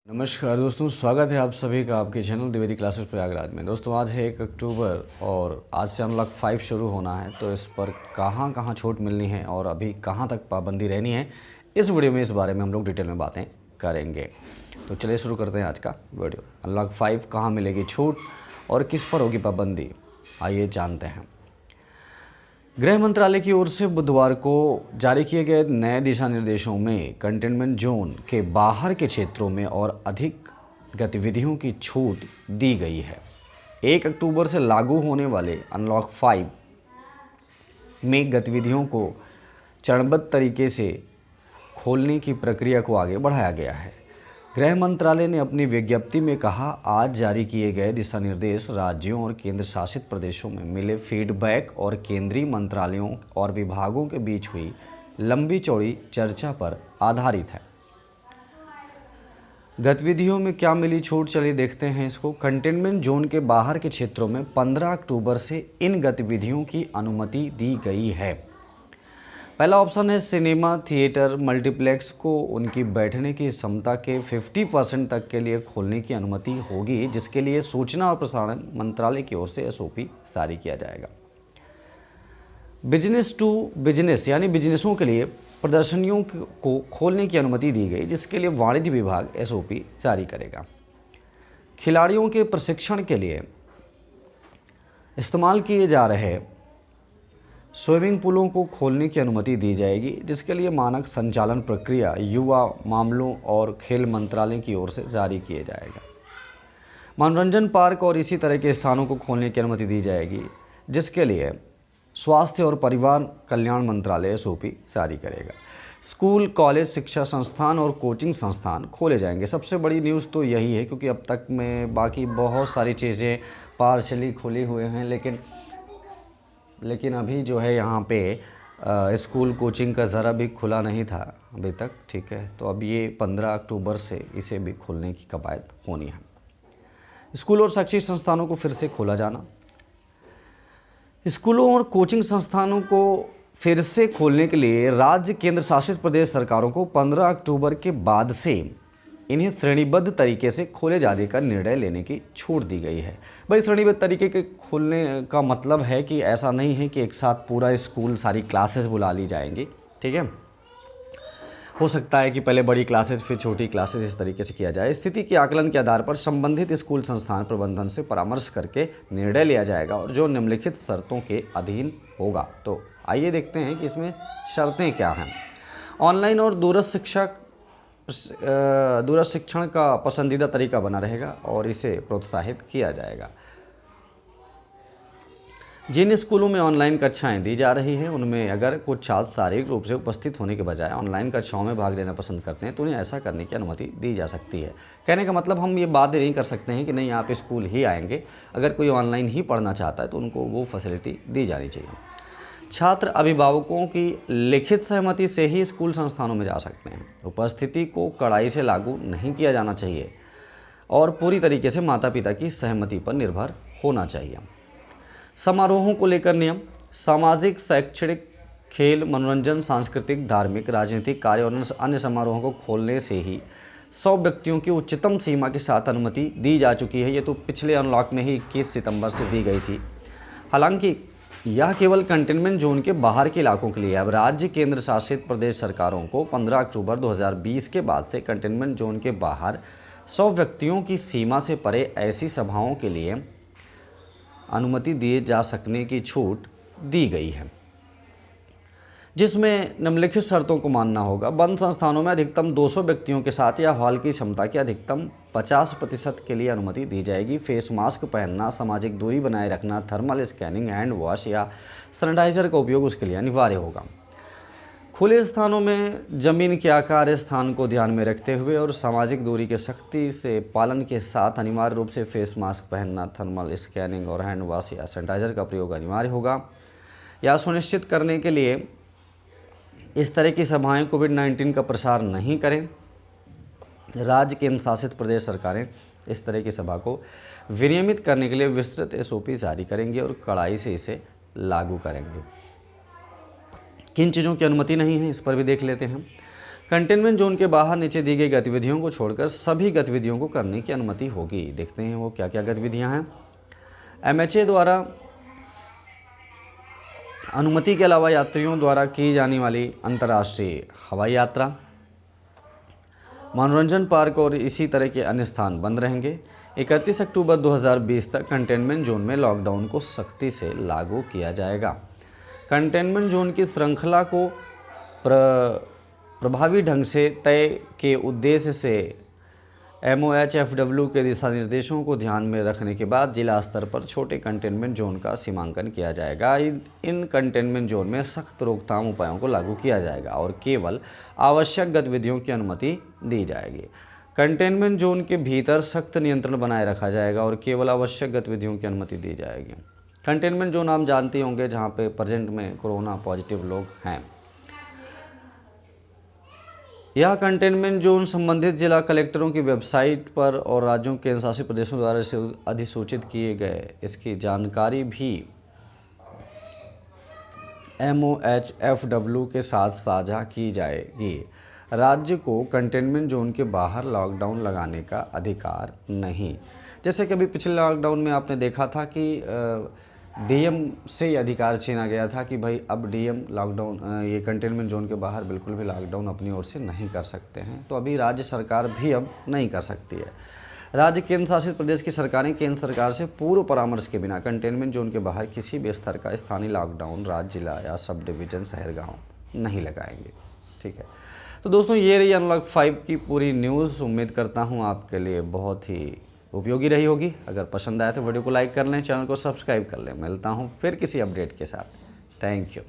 नमस्कार दोस्तों, स्वागत है आप सभी का आपके चैनल द्विवेदी क्लासेस प्रयागराज में। दोस्तों आज है 1 अक्टूबर और आज से अनलॉक 5 शुरू होना है, तो इस पर कहां कहां छूट मिलनी है और अभी कहां तक पाबंदी रहनी है, इस वीडियो में इस बारे में हम लोग डिटेल में बातें करेंगे। तो चलिए शुरू करते हैं आज का वीडियो। अनलॉक 5 कहाँ मिलेगी छूट और किस पर होगी पाबंदी, आइए जानते हैं। गृह मंत्रालय की ओर से बुधवार को जारी किए गए नए दिशा निर्देशों में कंटेनमेंट जोन के बाहर के क्षेत्रों में और अधिक गतिविधियों की छूट दी गई है। 1 अक्टूबर से लागू होने वाले अनलॉक 5 में गतिविधियों को चरणबद्ध तरीके से खोलने की प्रक्रिया को आगे बढ़ाया गया है। गृह मंत्रालय ने अपनी विज्ञप्ति में कहा, आज जारी किए गए दिशा निर्देश राज्यों और केंद्र शासित प्रदेशों में मिले फीडबैक और केंद्रीय मंत्रालयों और विभागों के बीच हुई लंबी चौड़ी चर्चा पर आधारित है। गतिविधियों में क्या मिली छूट, चलिए देखते हैं इसको। कंटेनमेंट जोन के बाहर के क्षेत्रों में 15 अक्टूबर से इन गतिविधियों की अनुमति दी गई है। पहला ऑप्शन है सिनेमा थिएटर मल्टीप्लेक्स को उनकी बैठने की क्षमता के 50% तक के लिए खोलने की अनुमति होगी, जिसके लिए सूचना और प्रसारण मंत्रालय की ओर से एसओपी जारी किया जाएगा। बिजनेस टू बिजनेस यानी बिजनेसों के लिए प्रदर्शनियों को खोलने की अनुमति दी गई, जिसके लिए वाणिज्य विभाग एसओपी जारी करेगा। खिलाड़ियों के प्रशिक्षण के लिए इस्तेमाल किए जा रहे स्विमिंग पूलों को खोलने की अनुमति दी जाएगी, जिसके लिए मानक संचालन प्रक्रिया युवा मामलों और खेल मंत्रालय की ओर से जारी किया जाएगा। मनोरंजन पार्क और इसी तरह के स्थानों को खोलने की अनुमति दी जाएगी, जिसके लिए स्वास्थ्य और परिवार कल्याण मंत्रालय एसओपी जारी करेगा। स्कूल, कॉलेज, शिक्षा संस्थान और कोचिंग संस्थान खोले जाएंगे। सबसे बड़ी न्यूज़ तो यही है, क्योंकि अब तक में बाकी बहुत सारी चीज़ें पार्शली खुली हुए हैं, लेकिन अभी जो है यहाँ पे स्कूल कोचिंग का ज़रा भी खुला नहीं था अभी तक, ठीक है। तो अब ये 15 अक्टूबर से इसे भी खोलने की कवायद होनी है। स्कूल और शैक्षिक संस्थानों को फिर से खोला जाना। स्कूलों और कोचिंग संस्थानों को फिर से खोलने के लिए राज्य केंद्र शासित प्रदेश सरकारों को 15 अक्टूबर के बाद से इन्हें श्रेणीबद्ध तरीके से खोले जाने का निर्णय लेने की छूट दी गई है। भाई श्रेणीबद्ध तरीके के खोलने का मतलब है कि ऐसा नहीं है कि एक साथ पूरा स्कूल सारी क्लासेस बुला ली जाएंगी, ठीक है। हो सकता है कि पहले बड़ी क्लासेस फिर छोटी क्लासेस, इस तरीके से किया जाए। स्थिति के आकलन के आधार पर संबंधित स्कूल संस्थान प्रबंधन से परामर्श करके निर्णय लिया जाएगा और जो निम्नलिखित शर्तों के अधीन होगा। तो आइए देखते हैं कि इसमें शर्तें क्या हैं। ऑनलाइन और दूरस्थ शिक्षण का पसंदीदा तरीका बना रहेगा और इसे प्रोत्साहित किया जाएगा। जिन स्कूलों में ऑनलाइन कक्षाएं दी जा रही हैं, उनमें अगर कुछ छात्र शारीरिक रूप से उपस्थित होने के बजाय ऑनलाइन कक्षाओं में भाग लेना पसंद करते हैं, तो उन्हें ऐसा करने की अनुमति दी जा सकती है। कहने का मतलब हम ये बात नहीं कर सकते हैं कि नहीं आप स्कूल ही आएंगे। अगर कोई ऑनलाइन ही पढ़ना चाहता है तो उनको वो फैसिलिटी दी जानी चाहिए। छात्र अभिभावकों की लिखित सहमति से ही स्कूल संस्थानों में जा सकते हैं। उपस्थिति को कड़ाई से लागू नहीं किया जाना चाहिए और पूरी तरीके से माता पिता की सहमति पर निर्भर होना चाहिए। समारोहों को लेकर नियम। सामाजिक, शैक्षणिक, खेल, मनोरंजन, सांस्कृतिक, धार्मिक, राजनीतिक कार्य और अन्य समारोहों को खोलने से ही 100 व्यक्तियों की उच्चतम सीमा के साथ अनुमति दी जा चुकी है। ये तो पिछले अनलॉक में ही 21 सितंबर से दी गई थी। हालांकि यह केवल कंटेनमेंट जोन के बाहर के इलाकों के लिए। अब राज्य केंद्र शासित प्रदेश सरकारों को 15 अक्टूबर 2020 के बाद से कंटेनमेंट जोन के बाहर 100 व्यक्तियों की सीमा से परे ऐसी सभाओं के लिए अनुमति दिए जा सकने की छूट दी गई है, जिसमें निम्नलिखित शर्तों को मानना होगा। बंद संस्थानों में अधिकतम 200 व्यक्तियों के साथ या हॉल की क्षमता के अधिकतम 50% के लिए अनुमति दी जाएगी। फेस मास्क पहनना, सामाजिक दूरी बनाए रखना, थर्मल स्कैनिंग, हैंड वॉश या सैनिटाइजर का उपयोग उसके लिए अनिवार्य होगा। खुले स्थानों में जमीन के आकार, स्थान को ध्यान में रखते हुए और सामाजिक दूरी के सख्ती से पालन के साथ अनिवार्य रूप से फेस मास्क पहनना, थर्मल स्कैनिंग और हैंड वॉश या सैनिटाइजर का प्रयोग अनिवार्य होगा। या सुनिश्चित करने के लिए इस तरह की सभाएं कोविड-19 का प्रसार नहीं करें। राज्य केंद्र शासित प्रदेश सरकारें इस तरह की सभा को विनियमित करने के लिए विस्तृत एसओपी जारी करेंगी और कड़ाई से इसे लागू करेंगे। किन चीज़ों की अनुमति नहीं है, इस पर भी देख लेते हैं। कंटेनमेंट जोन के बाहर नीचे दी गई गतिविधियों को छोड़कर सभी गतिविधियों को करने की अनुमति होगी। देखते हैं वो क्या क्या गतिविधियां हैं। MHA द्वारा अनुमति के अलावा यात्रियों द्वारा की जाने वाली अंतर्राष्ट्रीय हवाई यात्रा, मनोरंजन पार्क और इसी तरह के अन्य स्थान बंद रहेंगे। 31 अक्टूबर 2020 तक कंटेनमेंट जोन में लॉकडाउन को सख्ती से लागू किया जाएगा। कंटेनमेंट जोन की श्रृंखला को प्रभावी ढंग से तय के उद्देश्य से MOHFW के दिशा निर्देशों को ध्यान में रखने के बाद जिला स्तर पर छोटे कंटेनमेंट जोन का सीमांकन किया जाएगा। इन कंटेनमेंट जोन में सख्त रोकथाम उपायों को लागू किया जाएगा और केवल आवश्यक गतिविधियों की अनुमति दी जाएगी। कंटेनमेंट जोन के भीतर सख्त नियंत्रण बनाए रखा जाएगा और केवल आवश्यक गतिविधियों की अनुमति दी जाएगी। कंटेनमेंट जोन आप जानते होंगे जहाँ पे प्रेजेंट में कोरोना पॉजिटिव लोग हैं। यह कंटेनमेंट जोन संबंधित जिला कलेक्टरों की वेबसाइट पर और राज्यों केंद्र शासित प्रदेशों द्वारा अधिसूचित किए गए इसकी जानकारी भी MOHFW के साथ साझा की जाएगी। राज्य को कंटेनमेंट जोन के बाहर लॉकडाउन लगाने का अधिकार नहीं। जैसे कि अभी पिछले लॉकडाउन में आपने देखा था कि DM से ये अधिकार छीना गया था कि भाई अब DM लॉकडाउन ये कंटेनमेंट जोन के बाहर बिल्कुल भी लॉकडाउन अपनी ओर से नहीं कर सकते हैं। तो अभी राज्य सरकार भी अब नहीं कर सकती है। राज्य केंद्र शासित प्रदेश की सरकारें केंद्र सरकार से पूर्व परामर्श के बिना कंटेनमेंट जोन के बाहर किसी भी स्तर का स्थानीय लॉकडाउन राज्य, जिला या सब डिवीज़न, शहर, गाँव नहीं लगाएंगे। ठीक है, तो दोस्तों ये रही अनलॉक 5 की पूरी न्यूज़। उम्मीद करता हूँ आपके लिए बहुत ही उपयोगी रही होगी। अगर पसंद आए तो वीडियो को लाइक कर लें, चैनल को सब्सक्राइब कर लें। मिलता हूँ फिर किसी अपडेट के साथ। Thank you.